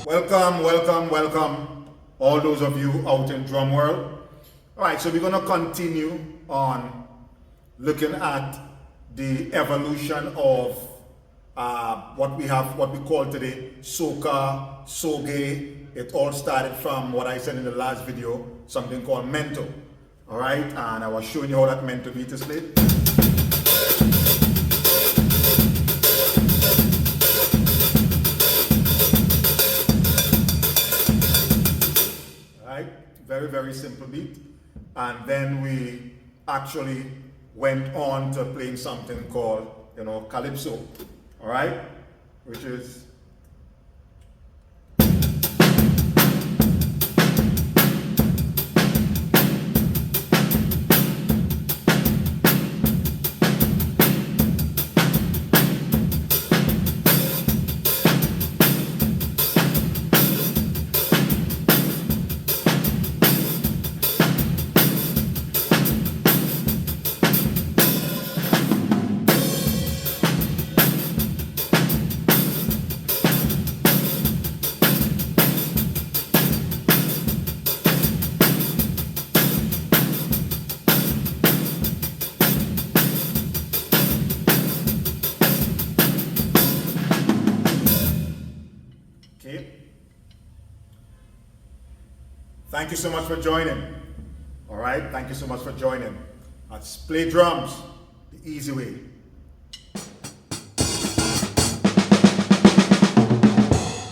Welcome, all those of you out in drum world. All right, so we're going to continue on looking at the evolution of what we call today soca, soge. It all started from what I said in the last video, something called mento. All right, and I was showing you how that mento beat is played. Very simple beat, and then we actually went on to playing something called Calypso, all right, which is Thank you so much for joining. All right, thank you so much for joining. Let's play drums the easy way.